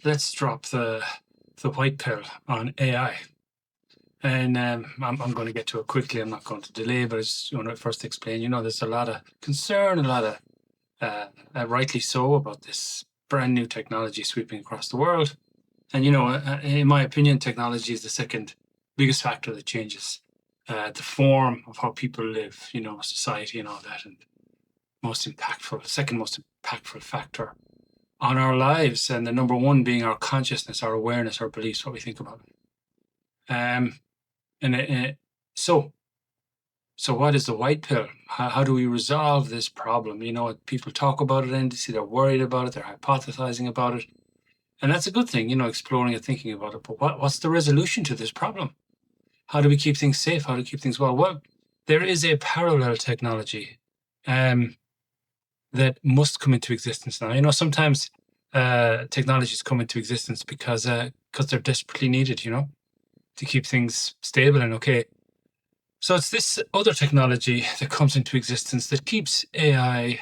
let's drop the white pill on AI. And I'm going to get to it quickly. I'm not going to delay, but I just want to first explain. There's a lot of concern, a lot of rightly so, about this brand new technology sweeping across the world. And in my opinion, technology is the second biggest factor that changes the form of how people live. Society and all that, and second most impactful factor on our lives, and the number one being our consciousness, our awareness, our beliefs, what we think about it. So what is the white pill? How do we resolve this problem? People talk about it endlessly. They're worried about it. They're hypothesizing about it, and that's a good thing. Exploring and thinking about it. But what's the resolution to this problem? How do we keep things safe? How do we keep things well? Well, there is a parallel technology that must come into existence now. Sometimes technologies come into existence because they're desperately needed, to keep things stable and okay. So it's this other technology that comes into existence that keeps AI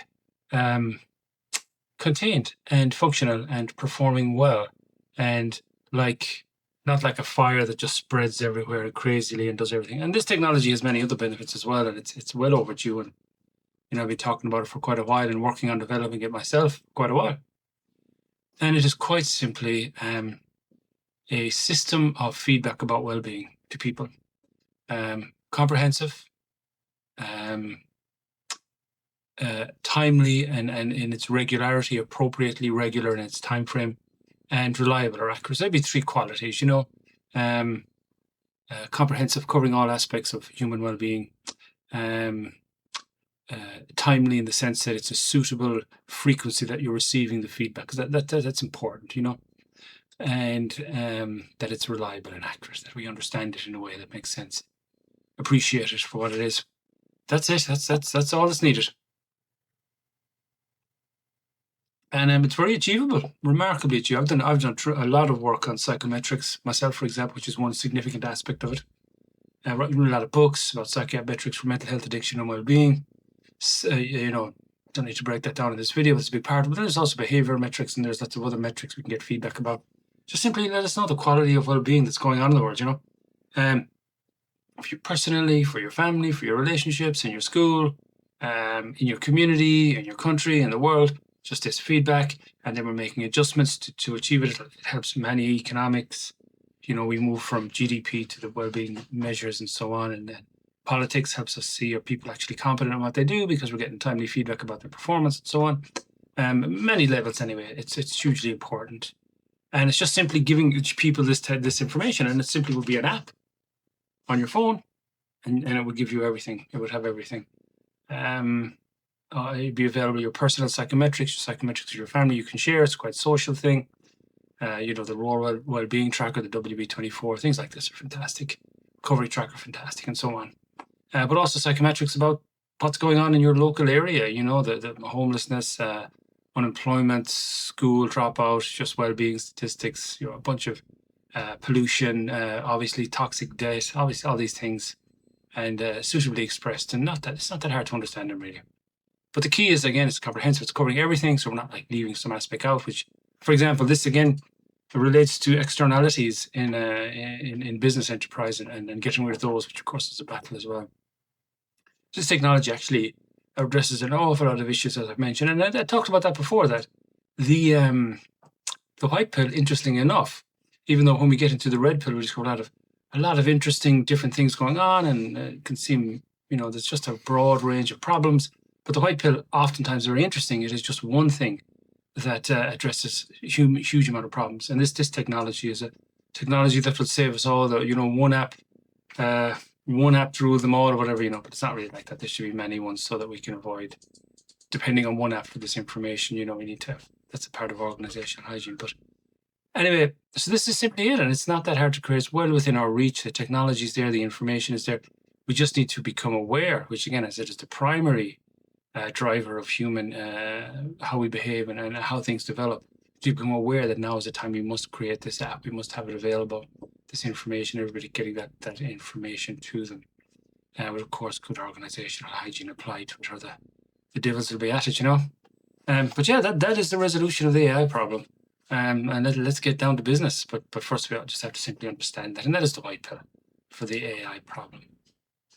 contained and functional and performing well, and not like a fire that just spreads everywhere crazily and does everything. And this technology has many other benefits as well, and it's well overdue. And I've been talking about it for quite a while and working on developing it myself for quite a while. And it is quite simply a system of feedback about well-being to people. Comprehensive, timely, and in its regularity, appropriately regular in its time frame, and reliable or accurate. That'd be three qualities, comprehensive, covering all aspects of human well-being. Timely in the sense that it's a suitable frequency that you're receiving the feedback, because that's important, and that it's reliable and accurate, that we understand it in a way that makes sense, appreciate it for what it is. That's it. That's all that's needed. And it's very achievable, remarkably achievable. I've done a lot of work on psychometrics myself, for example, which is one significant aspect of it. I've written a lot of books about psychometrics for mental health, addiction, and well-being. Don't need to break that down in this video, but it's a big part of it. There's also behavioral metrics, and there's lots of other metrics we can get feedback about. Just simply let us know the quality of well-being that's going on in the world, for you personally, for your family, for your relationships, in your school, in your community, in your country, in the world. Just this feedback, and then we're making adjustments to achieve it. It helps many economics. We move from GDP to the well-being measures and so on, and then politics helps us see, are people actually competent in what they do, because we're getting timely feedback about their performance and so on. Many levels anyway. It's hugely important, and it's just simply giving people this information, and it simply would be an app on your phone, and it would give you everything. It would have everything. It'd be available, your personal psychometrics of your family you can share. It's quite a social thing. The Rural Wellbeing Tracker, the WB24, things like this are fantastic. Recovery Tracker, fantastic, and so on. But also psychometrics about what's going on in your local area, the homelessness, unemployment, school dropout, just well-being statistics, a bunch of pollution, obviously toxic debt, obviously all these things, and suitably expressed, and it's not that hard to understand them really. But the key is, again, it's comprehensive. It's covering everything, so we're not leaving some aspect out. Which, for example, this again relates to externalities in business enterprise and getting rid of those, which of course is a battle as well. This technology actually addresses an awful lot of issues, as I've mentioned, and I talked about that before. That the white pill, interestingly enough, even though when we get into the red pill, we discover a lot of interesting different things going on, and it can seem there's just a broad range of problems. But the white pill, oftentimes very interesting. It is just one thing that addresses a huge amount of problems. And this technology is a technology that will save us all. One app to rule them all, or whatever. But it's not really like that. There should be many ones so that we can avoid depending on one app for this information. We need to. That's a part of organizational hygiene. But anyway, so this is simply it, and it's not that hard to create. It's well within our reach. The technology is there. The information is there. We just need to become aware, which again, as I said, is the primary driver of human how we behave and how things develop. To become aware that now is the time we must create this app. We must have it available. This information, everybody getting that information to them. With of course good organizational hygiene applied to it, or the devils will be at it, But yeah, that is the resolution of the AI problem. and let's get down to business. But first, we just have to simply understand that, and that is the white pill for the AI problem.